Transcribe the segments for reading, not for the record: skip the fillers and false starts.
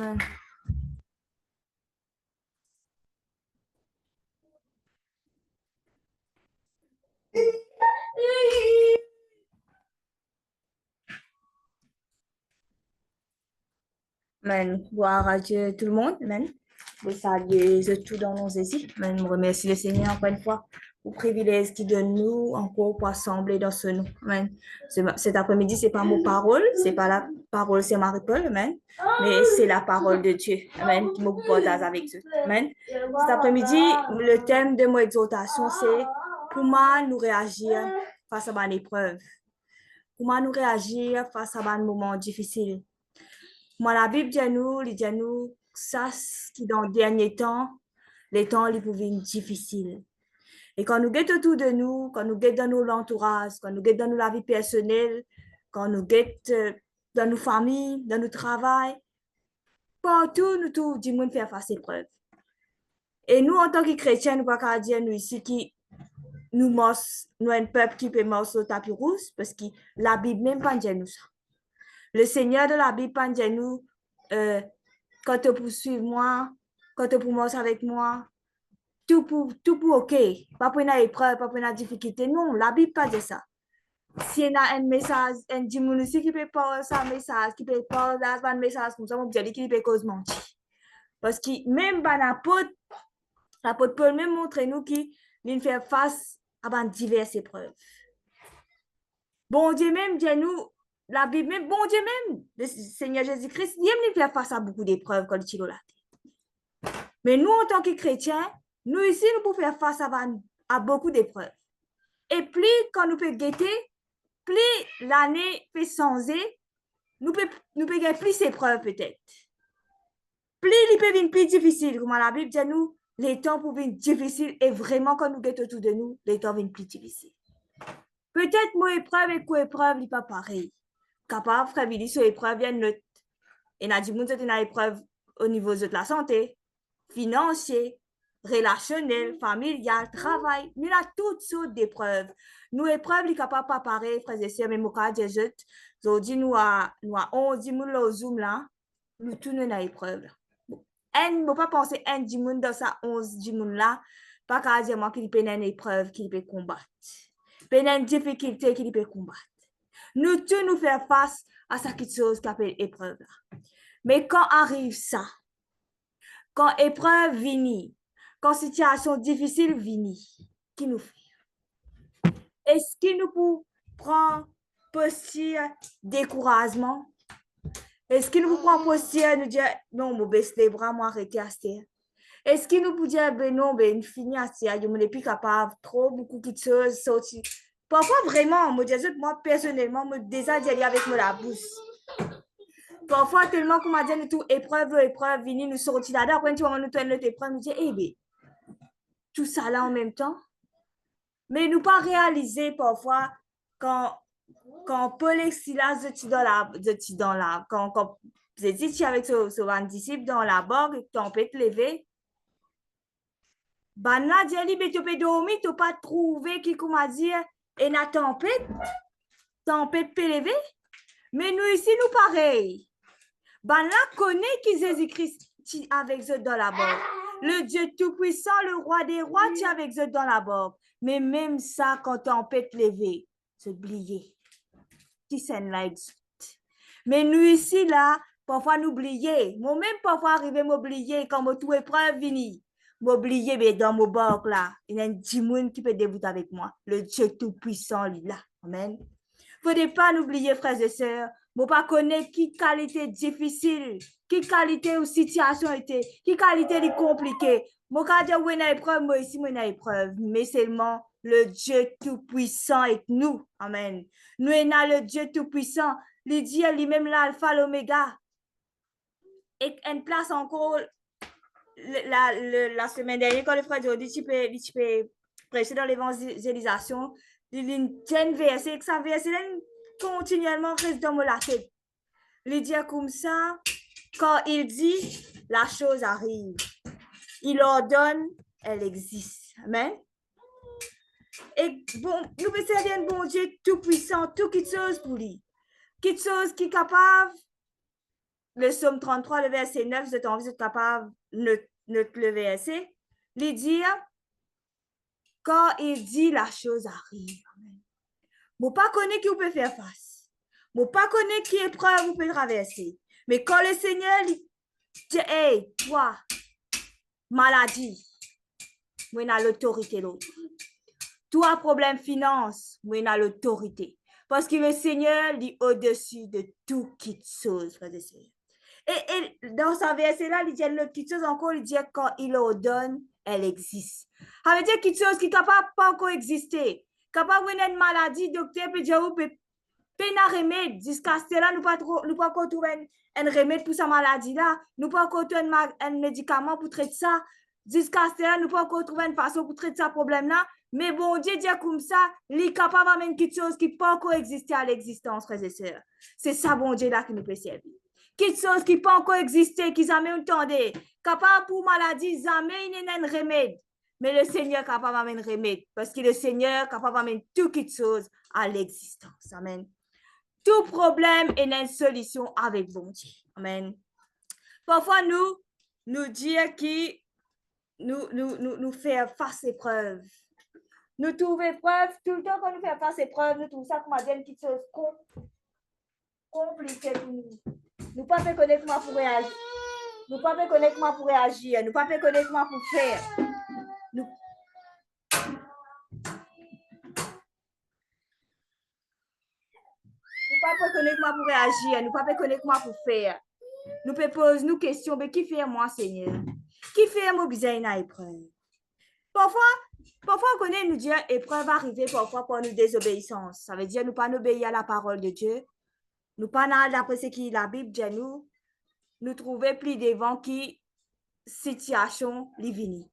Amen. Amen. Gloire à Dieu, tout le monde. Amen. Vous saluer tout dans nos essais. Amen. Je remercie le Seigneur encore une fois pour le privilège qu'il donne nous encore pour assembler dans ce nom. Amen. Cet après-midi, c'est pas mon parole, c'est pas la parole, c'est Marie-Paul. Amen. Mais c'est la parole de Dieu. Amen. Qui me partage avec Dieu. Amen. Cet après-midi, le thème de mon exhortation, c'est comment nous réagir face à une épreuve. Comment nous réagir face à un moment difficile. Moi, la Bible dit nous, ça, qui dans le dernier temps, les temps, ils pouvaient être difficiles. Et quand nous guettons autour de nous, quand nous guettons dans nos entourages, quand nous guettons dans la vie personnelle, quand nous guettons dans nos familles, dans notre travail, partout, nous tous, du monde faire face à épreuve. Et nous, en tant que chrétiens, nous ne pouvons pas dire, nous ici, qui nous un peuple qui peut marcher sur le tapis rouge, parce que la Bible même pas dit nous ça. Le Seigneur de la Bible pas dit nous, quand tu poursuis moi, quand tu marcher avec moi, tout pour OK. Pas pour une épreuve, pas pour une difficulté. Non, la Bible pas dit ça. S'il y a un message, un dimanche qui peut parler un message, qui peut parler un message comme ça, on peut dire qu'il peut cause mentir. Parce que même l'apôtre Paul même montre nous qu'il fait face à diverses épreuves. Bon Dieu même dit nous, la Bible même, bon Dieu même, le Seigneur Jésus-Christ, il aime faire face à beaucoup d'épreuves quand il est là. Mais nous, en tant que chrétiens, nous ici, nous pouvons faire face à beaucoup d'épreuves. Et plus, quand nous pouvons guetter, plus l'année peut changer, nous pouvons gagner plus d'épreuves peut-être. Plus il peut venir plus difficile, comme la Bible dit nous, les temps peuvent venir difficiles et vraiment quand nous guettons autour de nous, les temps viennent plus difficiles. Peut-être mon épreuve et co-épreuve n'est pas pareil. Capable, frère Billy, sur épreuve, il y a une note. Et n'a dit, nous avons une épreuve au niveau de la santé, financier, relationnel, familial, travail. Nous avons toutes sortes d'épreuves. Nous, épreuves, les capables pas pareil, frères et sœurs, mais mon cas, je jette. Aujourd'hui, nous avons 11 10 au Zoom là. Nous tournons dans l'épreuve. Un, ne pas penser un 10 dans sa 11 10 là. Pas qu'à dire moi qu'il peut une épreuve, qu'il peut combattre. Il y a une difficulté qu'il peut combattre. Nous tous nous faire face à cette chose qu'on appelle épreuve. Mais quand arrive ça, quand épreuve vient, quand situation difficile vient, qui nous fait? Est-ce qu'il nous peut prendre posture découragement? Est-ce qu'il nous prend posture nous dire non, je baisse les bras, moi arrêter à terre? Est-ce qu'il nous peut dire ben non, ben fini à terre, je ne suis plus capable, trop beaucoup de choses sortir. Parfois vraiment, moi personnellement, je déjà dit avec moi la bouche. Parfois, tellement qu'on m'a dit tout épreuve, venir nous sortir là-dedans. Après, tu vas nous tourner notre épreuve, nous dire, eh bien, tout ça là en même temps. Mais nous pas réaliser parfois quand Paul et Silas quand vous étiez avec ce disciple dans la borgue, tu peux te lever. Ben là, tu peux dormir, tu pas trouvé qui m'a dit, et la tempête peut lever. Mais nous ici, nous pareil. Ben là, connaît qui Jésus-Christ avec eux dans la borne. Le Dieu Tout-Puissant, le Roi des Rois, tu avec eux dans la borne. Mais même ça, quand tempête levée, c'est oublié. Qui s'en là mais nous ici, là, parfois nous oublier. Moi-même, parfois, arriver à m'oublier quand mon tout épreuve vini. M'oublier, mais dans mon bord, là, il y a un petit monde qui peut débouter avec moi. Le Dieu Tout-Puissant, lui, là. Amen. Il ne faut pas nous oublier, frères et sœurs. Moi, pas connaître qui qualité difficile, qui qualité ou situation était, qui qualité est compliquée. Moi, quand je suis en épreuve, moi ici, je suis en épreuve. Mais seulement le Dieu Tout-Puissant avec nous. Amen. Nous sommes le Dieu Tout-Puissant. Il dit lui-même l'alpha, l'oméga. Et une place encore, la semaine dernière, quand le frère Jody, tu peux prêcher dans l'évangélisation, il y a un verset, que ça verset continuellement reste dans la tête. Il dit comme ça, quand il dit, la chose arrive. Il ordonne, elle existe. Amen. Et bon, nous pouvons servir un bon Dieu tout puissant, tout quelque chose pour lui. Quelque chose qui est capable le psaume 33, le verset 9, vous êtes capable de le verset, il dit, quand il dit la chose arrive. Vous ne connaissez pas qui vous peut faire face. Vous ne connaissez pas qui épreuve vous peut traverser. Mais quand le Seigneur dit, hey, toi, maladie, moi, j'ai l'autorité l'autre. Toi, problème finance, moi, j'ai l'autorité. Parce que le Seigneur dit au-dessus de tout qui chose, frères et sœurs. Et dans ce verset-là, il dit une petite chose encore, il dit quand il ordonne, elle existe. Ça veut dire quelque chose qui n'est capable pas encore exister. Capable d'avoir une maladie, docteur peut dire, peut un remède. Jusqu'à ce là, nous ne pas encore trouver un remède pour sa maladie-là. Nous ne pas encore trouver un médicament pour traiter ça. Jusqu'à ce là, nous ne pas encore trouver une façon pour traiter ce problème-là. Mais bon Dieu dit comme ça, il est capable d'amener quelque chose qui ne peut pas encore exister à l'existence, frères et sœurs. C'est ça, bon Dieu, là, qui nous peut servir. Quelque chose qui ne peut pas encore exister, qui jamais entendu. Capable pour maladie, jamais il n'y a un remède. Mais le Seigneur est capable d'amener un remède. Parce que le Seigneur est capable d'amener toute chose à l'existence. Amen. Tout problème est une solution avec bon Dieu. Amen. Parfois, nous dire qui nous fait face épreuve. Nous trouvons épreuve, tout le temps quand nous faisons face épreuve, nous trouvons ça comme une petite chose compliquée pour nous. Nous ne pouvons pas connaître comment pour réagir. Nous ne pouvons pas connaître comment pour réagir. Nous ne pouvons pas connaître comment pour faire. Nous ne pouvons pas connaître comment pour réagir. Nous ne pouvons pas connaître comment pour faire. Nous pouvons poser nos questions. Mais qui fait moi, Seigneur? Qui fait mon besoin dans l'épreuve? Parfois, on connaît nous dire épreuve arriver parfois pour nous désobéissance. Ça veut dire nous pas obéir à la parole de Dieu. Nous pas d'après ce que la Bible dit nous trouver plus devant qui situation livini.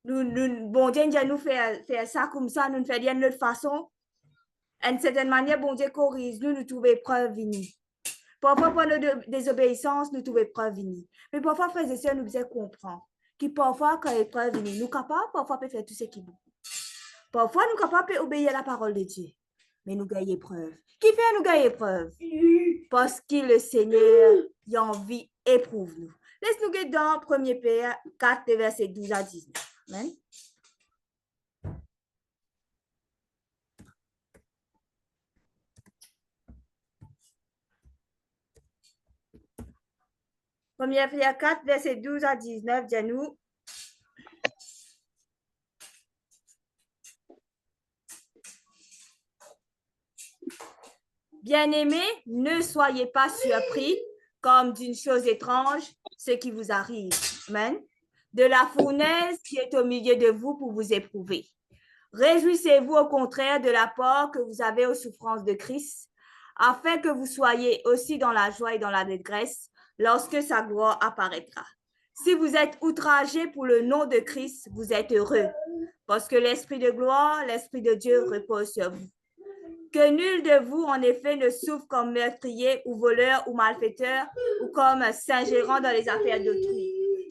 Bon Dieu nous faire ça comme ça, nous fait bien de notre façon. D'une certaine manière, bon Dieu corrige, nous trouver preuve vini. Parfois, pour nos désobéissance, nous trouvons preuve vini. Mais parfois, frères et sœurs, nous devons comprendre que parfois, quand l'épreuve vini, nous sommes capables, parfois, de faire tout ce qui est bon. Parfois, nous sommes capables d'obéir à la parole de Dieu. Mais nous gagnons preuve. Qui fait nous gagner preuve? Parce que le Seigneur a envie éprouve-nous. Laisse-nous guider dans 1 Pierre 4, verset 12 à 19. Amen. Première Pierre 4, verset 12 à 19, dis-nous. Bien-aimés, ne soyez pas surpris comme d'une chose étrange ce qui vous arrive. Amen. De la fournaise qui est au milieu de vous pour vous éprouver. Réjouissez-vous au contraire de l'apport que vous avez aux souffrances de Christ, afin que vous soyez aussi dans la joie et dans la détresse lorsque sa gloire apparaîtra. Si vous êtes outragés pour le nom de Christ, vous êtes heureux, parce que l'Esprit de gloire, l'Esprit de Dieu repose sur vous. Que nul de vous, en effet, ne souffre comme meurtrier ou voleur ou malfaiteur ou comme s'ingérant dans les affaires d'autrui.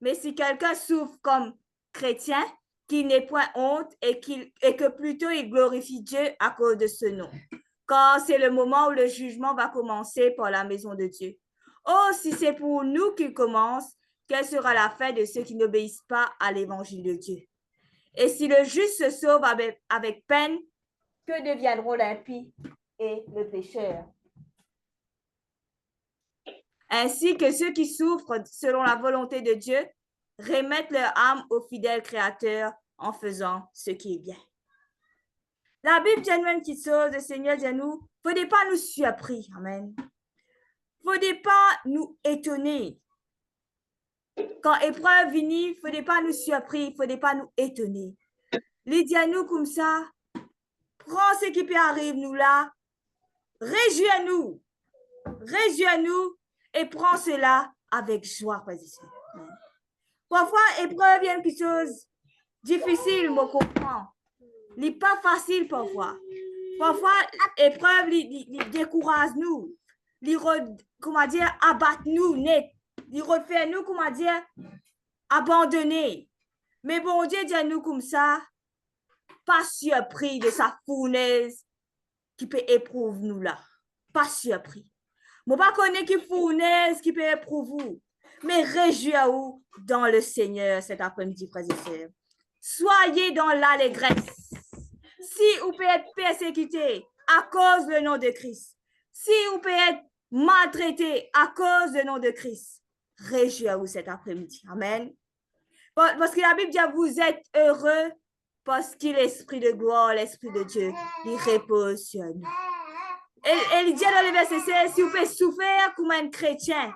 Mais si quelqu'un souffre comme chrétien, qu'il n'ait point honte et que plutôt il glorifie Dieu à cause de ce nom. Car c'est le moment où le jugement va commencer par la maison de Dieu. Oh, si c'est pour nous qu'il commence, quelle sera la fin de ceux qui n'obéissent pas à l'évangile de Dieu? Et si le juste se sauve avec peine, que deviendront l'impie et le pécheur? Ainsi que ceux qui souffrent selon la volonté de Dieu remettent leur âme au fidèle Créateur en faisant ce qui est bien. La Bible dit une petite chose, le Seigneur dit à nous, il ne faut pas nous surprendre. Amen. Il ne faut pas nous étonner. Quand épreuve vient, il ne faut pas nous surprendre, il ne faut pas nous étonner. Il dit à nous comme ça, prends ce qui peut arriver nous là, réjouis-nous et prends cela avec joie. Parfois, épreuve vient quelque chose difficile, me comprends. Ce n'est pas facile parfois. Parfois, épreuve, il décourage nous. Comment dire, abattre nous net. Il refait nous, comment dire, abandonner. Mais bon Dieu dit à nous comme ça, pas surpris de sa fournaise qui peut éprouver nous là. Pas surpris. Je ne pas connais qui fournaise qui peut pour vous. Mais réjouissez-vous dans le Seigneur cet après-midi, frères et sœurs. Soyez dans l'allégresse. Si vous pouvez être persécuté à cause du nom de Christ, si vous pouvez être maltraité à cause du nom de Christ, réjouissez-vous cet après-midi. Amen. Parce que la Bible dit, vous êtes heureux parce que l'Esprit de gloire, l'Esprit de Dieu, il repose sur nous. Et il dit dans le verset 16, si vous pouvez souffrir comme un chrétien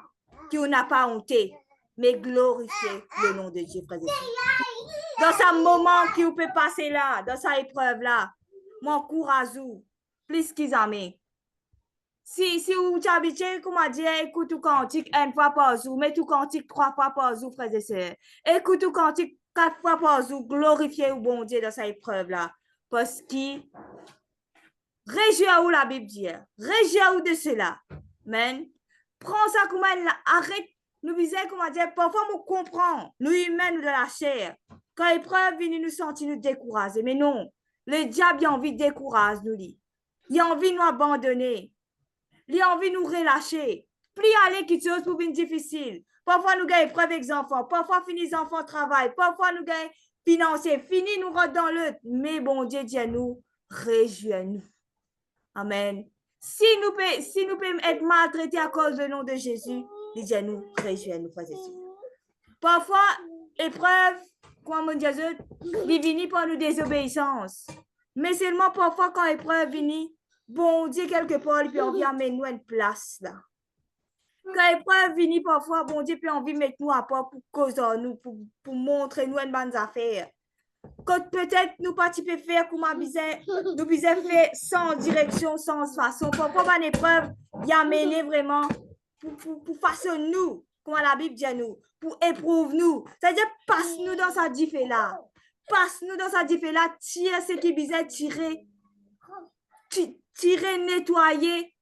qui n'a pas honte, mais glorifiez le nom de Dieu, frères et sœurs. Dans ce moment qui vous peut passer là, dans cette épreuve là, mon courage, plus qu'ils en mettent. Si vous habitez, comme on dit, écoute tout cantique une fois par jour, mais tout cantique 3 fois par jour, frères et sœurs. Écoute tout cantique 4 fois par jour, glorifiez au bon Dieu dans cette épreuve là. Parce que réjouissez-vous, la Bible dit. Réjouissez-vous de cela. Amen. Prends ça comme un... Arrête. Nous disons, comment dire, parfois, nous comprenons, nous humains, nous de la chair. Quand l'épreuve vient, nous sentir nous décourager. Mais non, le diable a envie de décourager, nous dit. Il a envie de nous abandonner. Il a envie de nous relâcher. Plus aller qui chose pour une difficile. Parfois, nous gagnons épreuve avec les enfants. Parfois, fini les enfants travaillent. Parfois, nous gagnons financier. Fini, nous rentrons dans le... Mais bon Dieu dit à nous, réjouissez-nous. Amen. Si nous pouvons être maltraités à cause du nom de Jésus, dis-nous, réjouissez-nous, frères et sœurs. Parfois, épreuve, comme on dit, il vient par nous désobéissance. Mais seulement parfois, quand l'épreuve vient, bon Dieu, quelque part, il peut envie amener nous une place là. Quand l'épreuve vient, parfois, bon Dieu peut envie mettre nous à part pour causer nous, pour montrer nous une bonne affaire. Quand peut-être nous pas faire comme nous besoin faire sans direction, sans façon. Parfois, une épreuve, il y a mené vraiment pour façonner nous, comme la Bible dit à nous, pour éprouver nous. C'est-à-dire, passe-nous dans sa diffé là. Passe-nous dans sa diffé là, tire ce qui besoin tirer, nettoyer.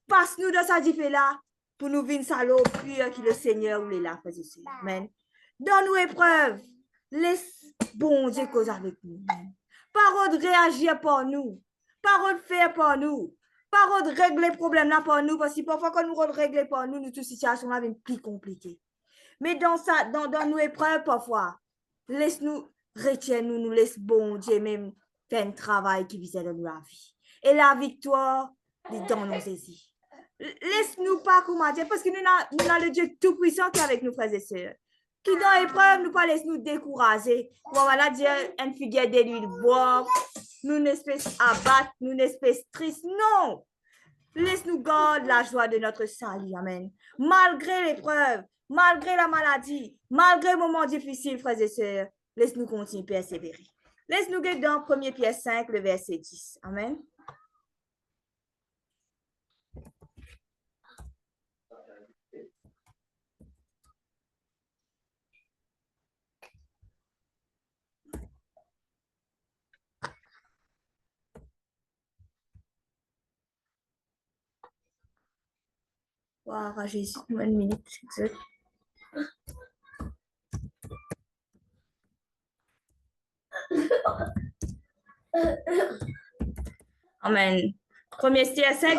Passe-nous dans sa diffé là pour nous vivre salaud pur qui le Seigneur ou les là, frères et sœurs. Amen. Dans nos épreuves, laisse bon Dieu cause avec nous. Parole de réagir pour nous. Parole de faire pour nous. Parole de régler le problème là pour nous. Parce que parfois, quand nous réglons pour nous, notre situation là devient plus compliquée. Mais dans nos épreuves, parfois, laisse-nous, retiens-nous, nous laisse bon Dieu même faire un travail qui vise à nous la vie. Et la victoire est dans nos saisies. Laisse-nous pas comment dire, parce que nous avons le Dieu tout-puissant qui est avec nous, frères et sœurs. Qui dans l'épreuve, nous pas laisse nous décourager. Bon, voilà, dire une figure de l'huile boire, nous une espèce abattre, nous une espèce triste. Non! Laisse-nous garder la joie de notre salut. Amen. Malgré l'épreuve, malgré la maladie, malgré le moment difficile, frères et sœurs, laisse-nous continuer à persévérer. Laisse-nous guider dans 1 Pierre 5, le verset 10. Amen. Wow, Jésus, une minute. Amen. 1 Pierre 5,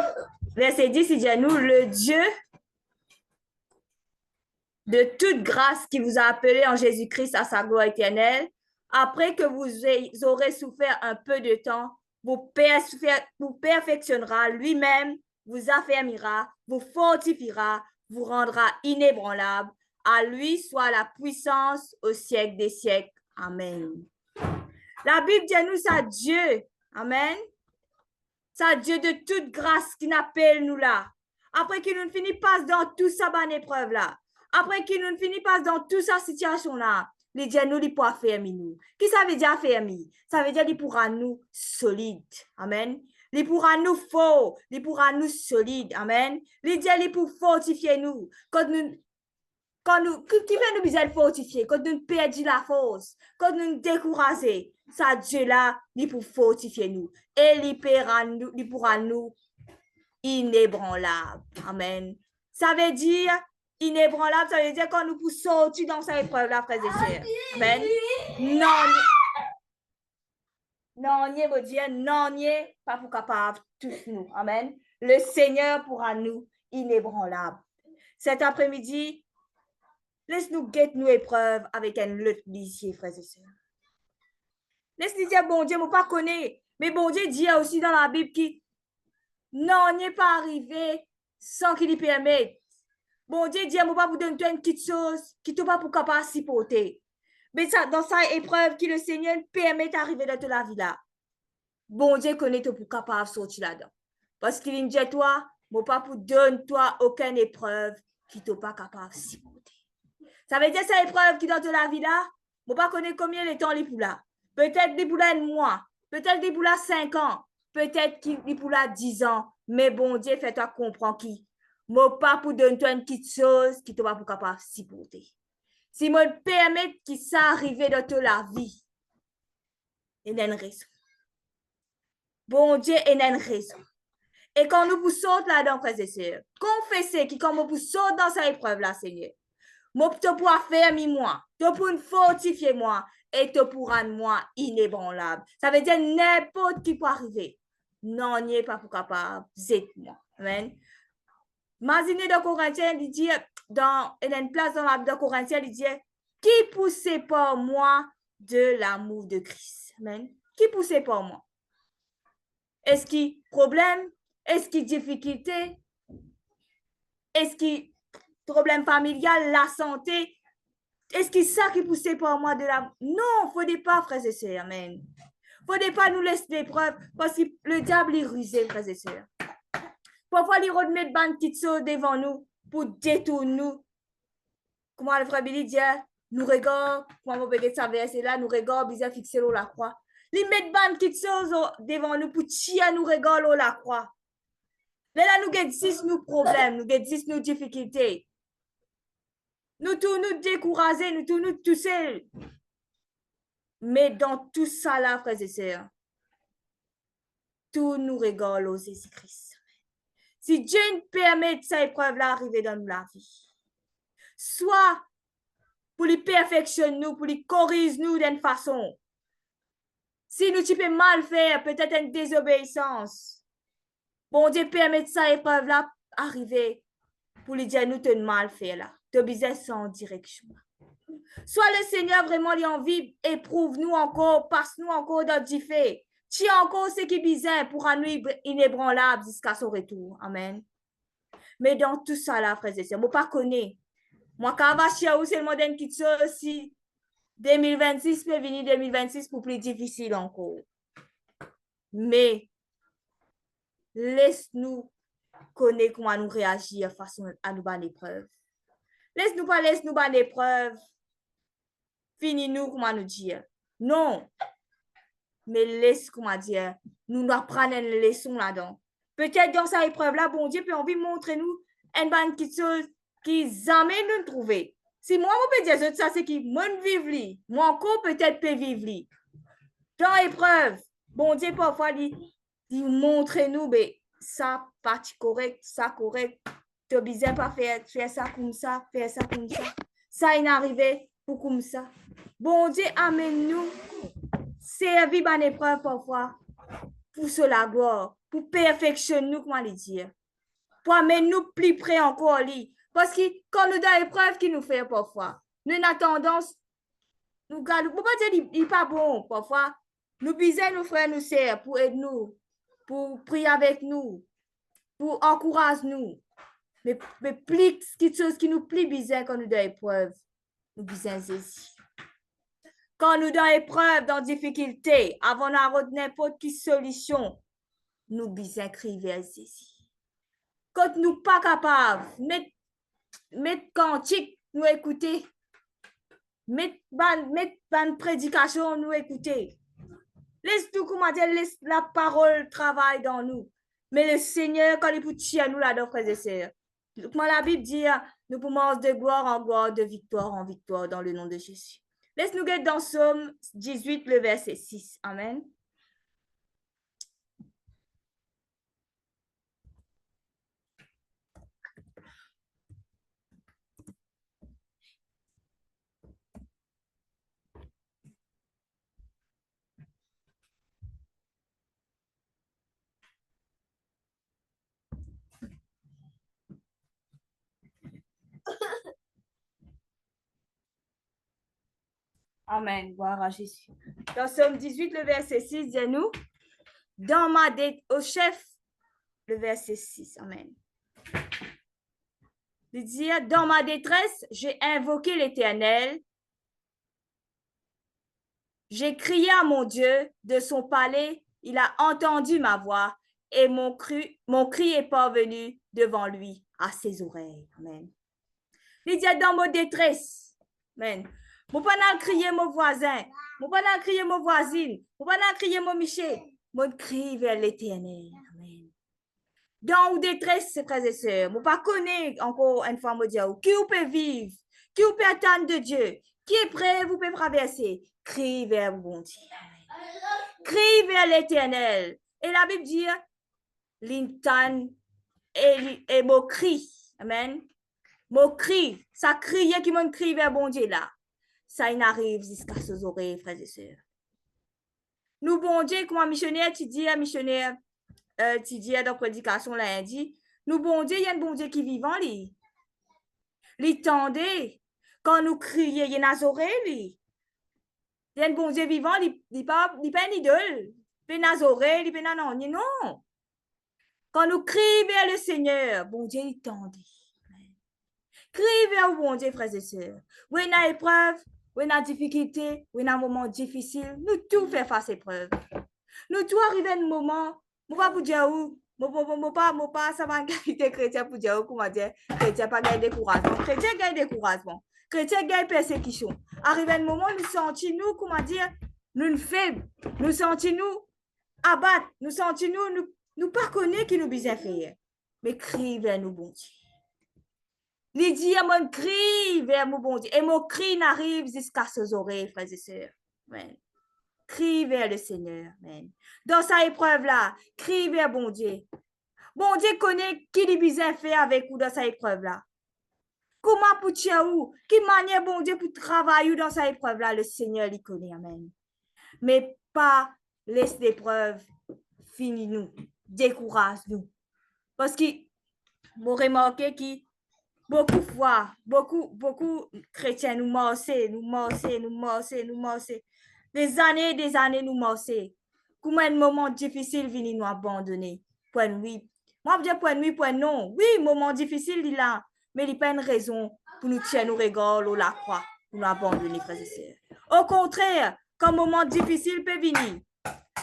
verset 10, il dit à nous, le Dieu de toute grâce qui vous a appelé en Jésus-Christ à sa gloire éternelle, après que vous aurez souffert un peu de temps, vous perfectionnera lui-même, vous affermira, vous fortifiera, vous rendra inébranlable. À lui soit la puissance au siècle des siècles. Amen. La Bible dit à nous, c'est Dieu. Amen. C'est Dieu de toute grâce qui n'appelle nous là. Après qu'il nous finit pas dans toute sa bonne épreuve là. Après qu'il nous finit pas dans toute sa situation là. Les dieux nous, il pourra fermer nous. Qui ça veut dire fermer? Ça veut dire qu'il pourra nous solide. Amen. Il pourra nous fort. Il pourra nous solide. Amen. Les dieux, il pour fortifier nous. Qui fait nous besoin de fortifier? Quand nous perdons la force, quand nous décourageons, ça Dieu là, il pour fortifier nous. Et il pourra nous inébranlable. Amen. Ça veut dire inébranlable, ça veut dire quand nous pouvons sortir dans cette épreuve là, frères et sœurs. Amen. Non, mon Dieu, non, pas pour capable tous nous. Amen. Le Seigneur pourra nous inébranlable. Cet après-midi, laisse-nous guetter nos épreuves avec un lutte lisier, frères et sœurs. Laisse-nous dire, bon Dieu, moi pas connaître. Mais bon Dieu dit aussi dans la Bible qui non, n'est pas arrivé sans qu'il y permette. Bon Dieu dit, moi pas pour donner une petite chose qui ne pas pour capable supporter. Mais ça, dans sa épreuve qui le Seigneur permet d'arriver dans la vie là. Bon Dieu connaît tout pour capable sortir là-dedans. Parce qu'il dit, toi, moi pas pour donner toi aucune épreuve qui ne pas capable supporter. Ça veut dire cette épreuve qui dans la vie là, moi pas connaître combien de temps les pour là. Peut-être des pour là un mois, peut-être des pour là 5 ans, peut-être des pour là 10 ans. Mais bon Dieu, fais-toi comprendre qui. Moi pas pour donner toi une petite chose qui te va pour capable supporter. Si moi permet que ça arrive dans la vie, il y a une raison. Bon Dieu, il y a une raison. Et quand nous poussons là-dedans, frères et sœurs, confessez que quand nous poussons dans cette épreuve-là, Seigneur, moi, tu pourras faire moi, tu pourras fortifier moi et tu pourras rendre moi inébranlable. Ça veut dire n'importe qui peut arriver. Non, n'y est pas pour capable, c'est moi. Amen. Imaginez dans Corinthiens, il dit, il y a une place dans la Bible de Corinthiens, il dit, qui poussait par moi de l'amour de Christ? Amen. Qui poussait par moi? Est-ce qu'il y a problème? Est-ce qu'il y a difficulté? Est-ce qu'il y a problème familial, la santé? Est-ce que ça qui poussait par moi de la... Non, il ne faut pas, frères et sœurs. Amen. Il ne faut pas nous laisser l'épreuve parce que le diable est rusé, frères et sœurs. Parfois, il remet une petite chose devant nous pour détourner nous. Comment le frère Billy dit, nous regarde, comment on peut dire ça verset là, nous regarde, bizarre fixé sur la croix. Il met une petite chose devant nous pour tirer nous regarde sur la croix. Là, nous avons 10 nous problèmes, nous avons 10 nous difficultés. Nous tous nous décourager, nous tous nous tousser. Mais dans tout ça là, frères et sœurs, tout nous régale au Jésus-Christ. Si Dieu nous permet de cette épreuve-là arriver dans la vie, soit pour lui perfectionner nous, pour lui corriger nous d'une façon. Si nous tu peux mal faire, peut-être une désobéissance. Bon Dieu permet de cette épreuve-là arriver pour lui dire nous te mal fait là. Tu besoin sans direction. Soit le Seigneur vraiment lui envie, éprouve-nous encore, passe-nous encore dans du fait. Tu as encore ce qui est bizarre pour un nuit inébranlable jusqu'à son retour. Amen. Mais dans tout ça là, frères et sœurs, moi pas connais. Moi, quand je vais c'est le modèle qui tient aussi 2026 peut venir 2026 pour plus difficile encore. Mais laisse-nous connaître comment nous réagir face à nos bonnes épreuves. Laisse-nous pas laisse nous bonnes épreuves. Finis-nous comment nous dire. Non. Mais laisse, comment dire, nous apprendre une leçon là-dedans. Peut-être dans cette épreuve-là, bon Dieu peut envie de montrer nous une bonne chose qui jamais nous trouver. Si moi, je peux dire ça, c'est qui moi vivre, moi encore peut-être peut vivre. Dans l'épreuve, bon Dieu parfois dit montre nous, mais ça pas correct, ça correct. Tu as besoin pas faire ça comme ça, faire ça comme ça. Ça est arrivé pour comme ça. Bon Dieu amène-nous servir dans l'épreuve parfois pour se la gloire, pour perfectionner nous, comment le dire, pour amener nous plus près encore. Parce que quand nous avons l'épreuve qui nous fait parfois, nous avons tendance, nous gardons, pour pas dire qu'il n'est pas bon parfois, nous bisons nos frères, nous sœurs pour aider nous, pour prier avec nous, pour encourager nous. Mais plus quelque chose qui nous plie bizarre quand nous avons l'épreuve, nous bisons Jésus. Quand nous dans épreuve, dans difficulté, avant d'avoir n'importe quelle solution, nous bisons crier vers Jésus. Quand nous pas capables, mettre cantique, nous écouter. Mettre ban prédication, nous écouter. Laisse tout, comment dire, laisse la parole travailler dans nous. Mais le Seigneur, quand il peut tirer nous là-dedans, frères et sœurs. Comment la Bible dit, nous pouvons de gloire en gloire, de victoire en victoire dans le nom de Jésus. Laisse-nous guetter dans Somme 18, le verset 6. Amen. Amen. Gloire à Jésus. Dans Somme 18, le verset 6, dis-nous, au chef, le verset 6. Amen. Il dit, dans ma détresse, j'ai invoqué l'Éternel. J'ai crié à mon Dieu de son palais. Il a entendu ma voix et mon cri est parvenu devant lui à ses oreilles. Amen. Il dit, dans ma détresse. Amen. Mon pas crier mon voisin. Mon pas crier mon voisine. Mon pas crier mon Michel. Mon cri vers l'Éternel. Amen. Dans ou détresse, frères et sœurs, je ne connais pas encore une fois, qui vous peut vivre, qui vous peut attendre de Dieu, qui est prêt, vous pouvez traverser. Crie vers le bon Dieu. Crie vers l'Éternel. Et la Bible dit, l'intan et mon cri. Amen. Mon cri, ça crie qui m'en crie vers bon Dieu là. Ça il arrive jusqu'à ses oreilles, frères et sœurs. Nous, bon Dieu, comme un missionnaire, tu dis, dans prédication lundi, nous, bon Dieu, il y a un bon Dieu qui est vivant, lui. Il tendait. Quand nous crions, il y a une oreilles, lui. Il y a un bon Dieu vivant, il n'est pas une idole. Il n'a pas oreilles, il n'a pas non. Quand nous crions vers le Seigneur, bon Dieu, il tendait. Criez vers le bon Dieu, frères et sœurs. Oui, il y a épreuve, oui, il y a difficulté, oui, il y a un moment difficile. Nous tous faisons face à épreuve. Nous tous arrivons à un moment, je ne vais pas vous dire où, ça va inviter chrétien pour dire comment dire, chrétien pas gagner découragement, chrétien gagne découragement, chrétien gagne persécution. Arrivé un moment, nous sentons nous, comment dire, nous faibles, nous sentons nous abattre, nous sentons nous pas connaître qui nous bien faire. Mais crie vers nous, bon Dieu. Il dit, mon cri vers mon bon Dieu. Et mon cri n'arrive jusqu'à ses oreilles, frères et sœurs. Amen. Crie vers le Seigneur. Amen. Dans sa épreuve-là, crie vers bon Dieu. Bon Dieu connaît qui lui besoin faire avec vous dans sa épreuve-là. Comment pour où? Qui manière bon Dieu pour travailler dans sa épreuve-là? Le Seigneur lui connaît. Amen. Mais pas laisse l'épreuve finir nous. Décourage nous. Parce que vous remarquez que beaucoup de fois, beaucoup chrétiens nous morcent. Des années nous morcent. Comment un moment difficile vient nous abandonner. Point oui. Moi, je dis point oui, point non. Oui, moment difficile, il a, mais il n'y a pas une raison pour nous tirer nos regards ou la croix, pour nous abandonner, frères et sœurs. Au contraire, quand moment difficile peut venir,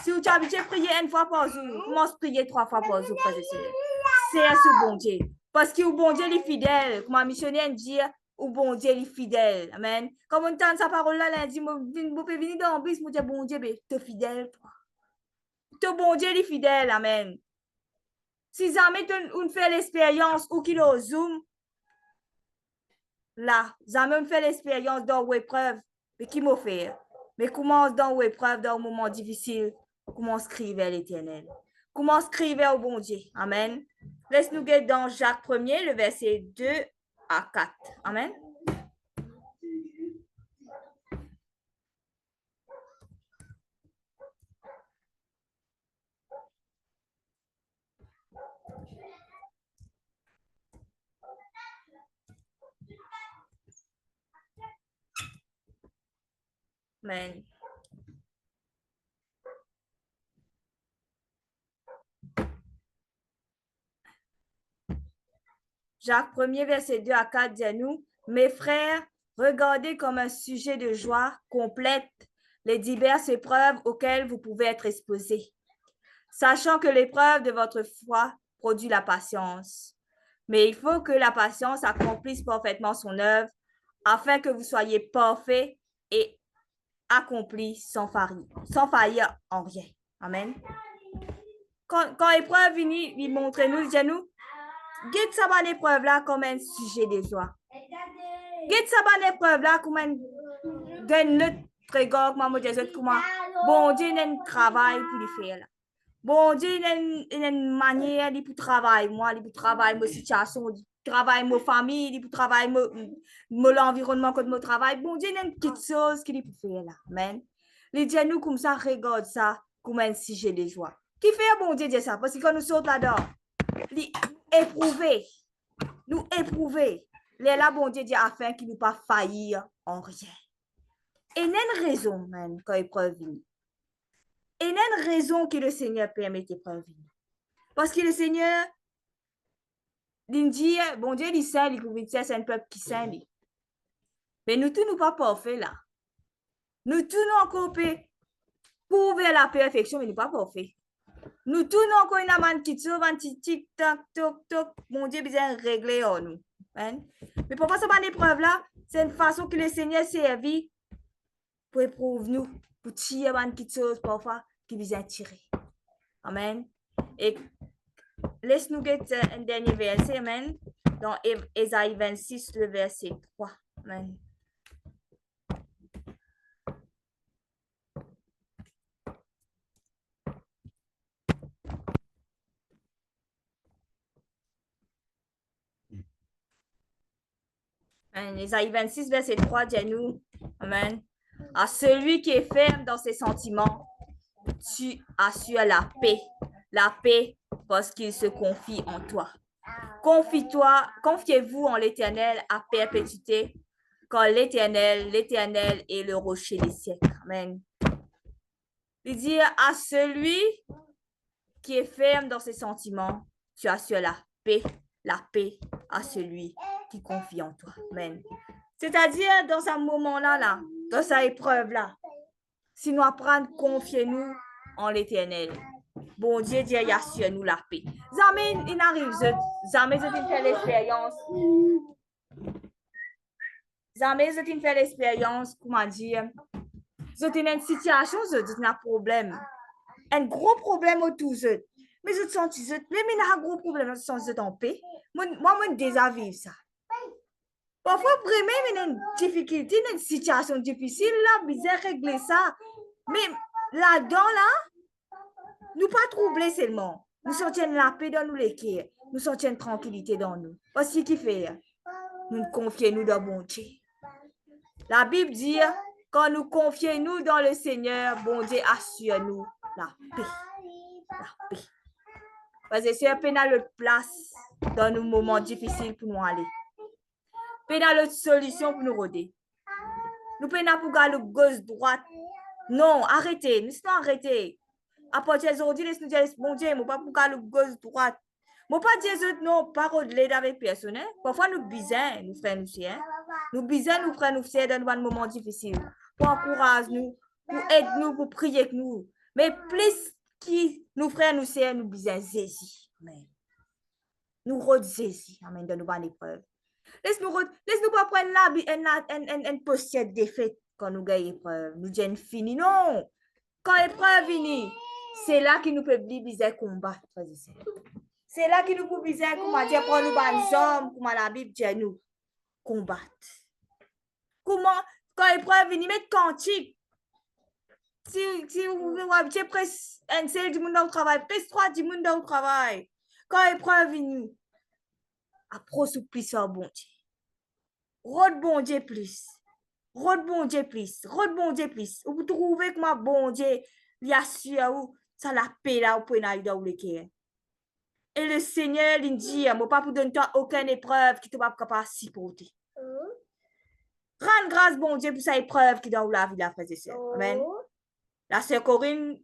si vous êtes habitué à prier une fois par jour, commence à prier 3 fois par jour, frères et sœurs. C'est ce bon Dieu. Parce que le bon Dieu est fidèle. Comme un missionnaire dit, le bon Dieu est fidèle. Amen. Comme on entend sa parole là, lundi, vous pouvez venir dans le bus, vous dites, bon Dieu, tu es fidèle, toi. Ton bon Dieu est fidèle. Amen. Si jamais on fait l'expérience ou qu'il au Zoom, là, jamais on fait l'expérience dans l'épreuve, mais qui m'a fait? Mais commence dans l'épreuve, dans un moment difficile, commence à crier vers l'Éternel. Commence à crier vers le bon Dieu. Amen. Laisse-nous guetter dans Jacques 1er, le verset 2 à 4. Amen. Amen. Jacques 1er, verset 2 à 4, dit à nous, mes frères, regardez comme un sujet de joie complète les diverses épreuves auxquelles vous pouvez être exposés, sachant que l'épreuve de votre foi produit la patience. Mais il faut que la patience accomplisse parfaitement son œuvre, afin que vous soyez parfaits et accomplis sans faillir en rien. Amen. Quand l'épreuve vient, il montre nous, il dit à nous, guette ça bonne épreuve là comme un sujet de joie. Guette ça bonne épreuve là comme un notre regard, comme je comment bon Dieu a un travail pour lui faire là. Bon Dieu a une manière pour travailler moi, pour travailler ma situation, travailler ma famille, pour travailler l'environnement que je travaille. Bon Dieu a une petite chose qu'il peut faire là. Amen. Les dieux nous comme ça regarde ça comme un sujet de joie. Qui fait bon Dieu dire ça? Parce que quand nous sortons là-dedans, nous éprouver. Les là, bon Dieu dit afin qu'il ne pas faillir en rien. Et il y a une raison, man, quand l'épreuve vient. Et il y a une raison que le Seigneur permet l'épreuve venir. Parce que le Seigneur, il dit, bon Dieu, il saint, il couvre c'est un peuple qui saint. Mais nous tous, nous pas parfaits là. Nous tous, nous encore pour vers la perfection, mais nous pas parfaits. Nous tous, nous encore une amende qui sauve un petit tic, tac, toc, toc. Mon Dieu, besoin de régler en nous. Hein? Mais pourquoi ça, cette épreuve là, c'est une façon que le Seigneur servi pour éprouver nous, pour tirer un petit chose parfois qui besoin de tirer. Amen. Et laisse-nous get un dernier verset, amen, dans Ésaïe 26, le verset 3. Amen. Ésaïe 26, verset 3, dis-nous, amen. À celui qui est ferme dans ses sentiments, tu assures la paix parce qu'il se confie en toi. Confiez-vous en l'Éternel à perpétuité, car l'Éternel est le rocher des siècles. Amen. Il dit à celui qui est ferme dans ses sentiments, tu assures la paix à celui qui confie en toi. Amen. C'est-à-dire, dans ce moment-là, dans cette épreuve-là, si nous apprenons à confier nous en l'Éternel, bon Dieu, il assure nous la paix. Jamais il arrive, jamais je fait l'expérience. Jamais je fait l'expérience, comment dire, je suis dans une situation, je suis dans un problème. Un gros problème autour de eux. Mais je sens que même il y a un gros problème, je sens que je en paix. Moi, je déjà vivre ça. Parfois, vraiment, il y a une difficulté, une situation difficile, là, bizarre régler ça. Mais là-dedans, là, nous pas troubler seulement. Nous sentons la paix dans nous les cœurs. Nous sentons une tranquillité dans nous. Voici ce qui fait. Nous confions nous dans bon Dieu. La Bible dit, quand nous confions nous dans le Seigneur, bon Dieu assure nous la paix. La paix. Parce que c'est un peu dans notre place dans nos moments difficiles pour nous aller. Peu dans notre solution pour nous roder. Nous pouvons pour garder gauche droite. Non, arrêtez. Nous sommes arrêtés. À partir d'aujourd'hui, laisse-nous dire, bon Dieu, nous pas pour garder gauche droite. Moi pas dire non, pas roder avec personne. Parfois nous bisons, nous frères nous siens. Nous bisons, nous frères nous siens dans un moment difficile. Pour encourager nous, pour aider nous, pour prier avec nous. Mais plus qui nous frères nous siens, nous bisons Jésus. Amen. Nous rodons Jésus. Amen. Dans nos bonnes épreuves. Laisse-nous pas prendre une posture de défaite quand nous gagnons l'épreuve. Nous disons fini. Non. Quand l'épreuve vient, c'est là que nous pouvons bien combattre. C'est là que nous pouvons bien combattre. Prendre nous bonnes hommes, comme la Bible dit nous. Combattre. Comment, quand l'épreuve vient, mettre cantique. Si vous avez presque un seul du monde au travail, presque 3 du monde au travail. Quand l'épreuve vient, après, supplie ça, bon Dieu. Rode bon Dieu plus. Rode bon Dieu plus. Rode bon Dieu plus. Vous trouvez que ma bon Dieu, il assure ou ça la paix là, vous pouvez aller dans le cœur. Et le Seigneur, il dit, moi pas pour donner aucune épreuve qui te va capable de supporter. Rends grâce, bon Dieu, pour cette épreuve qui dans la vie de la frère et sœur. Amen. La sœur Corinne,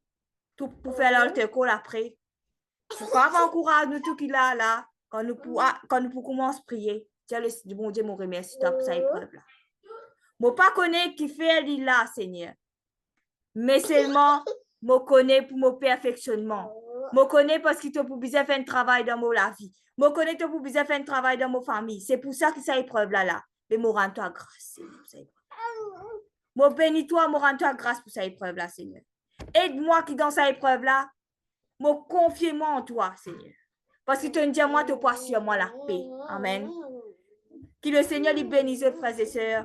tout pour faire l'alter call après. Pourquoi encourage nous tout qu'il a là, quand nous pour commencer à prier. Tiens, le bon Dieu, mon remercie pour cette épreuve là. Moi pas connais qui fait là, Seigneur. Mais seulement, moi connais pour mon perfectionnement. Moi connais parce qu'il te pour besoin faire un travail dans mon la vie. Moi connais te pour besoin faire un travail dans mon famille. C'est pour ça que ça épreuve là. Mais moi rends toi grâce, Seigneur. Moi bénis toi, moi rends toi grâce pour cette épreuve là, Seigneur. Aide-moi qui dans cette épreuve là. Moi confie-moi en toi, Seigneur. Parce que tu me dis moi, tu pas sur moi la paix. Amen. Que le Seigneur lui bénisse, frères et sœurs.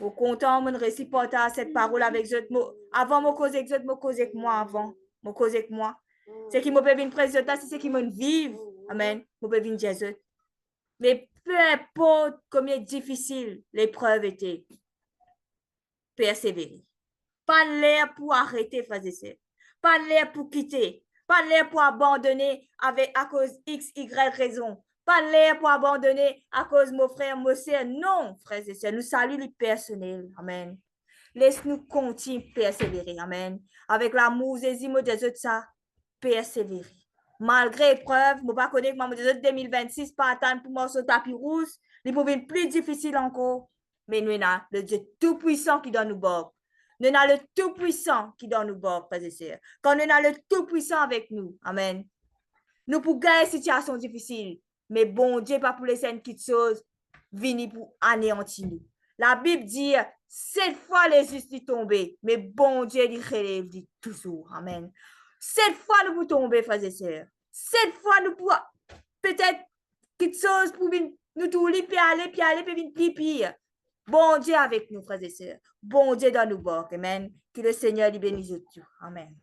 Au content, mon réciproque cette parole avec eux. Avant, mon cause avec eux, mon cause avec moi avant. Mon cause avec moi. C'est qui m'a fait une présenter, c'est ce qui m'a vivre. Amen. M'a fait une Jésus. Mais peu importe combien difficile l'épreuve était, persévérer. Pas l'air pour arrêter, frères et sœurs. Pas l'air pour quitter. Pas l'air pour abandonner à cause X, Y raison. Pas l'air pour abandonner à cause de mon frère, mon sœur. Non, frères et sœurs, nous saluons les personnels. Amen. Laisse-nous continuer persévérer. Amen. Avec l'amour, Jésus, moi, des autres, ça, persévérer. Malgré épreuve, je ne pas connaître que des autres 2026 pas attendre pour moi sur tapis rouge. Il peut être plus difficile encore. Mais nous avons le Dieu Tout-Puissant qui donne nous bord. Nous avons le Tout-Puissant qui donne nous bord, frères et sœurs. Quand nous avons le Tout-Puissant avec nous, Amen. Nous pouvons gagner une situation difficile. Mais bon Dieu, pas pour les scènes qui choses, venir pour anéantir nous. La Bible dit, 7 fois les justes tombés, mais bon Dieu, il relève toujours. Amen. 7 fois nous pouvons tomber, frères et sœurs. 7 fois nous pouvons, peut-être, quelque chose pour nous tourner, puis aller, puis venir plus pire. Bon Dieu avec nous, frères et sœurs. Bon Dieu dans nous bords. Amen. Que le Seigneur lui bénisse tout. Amen.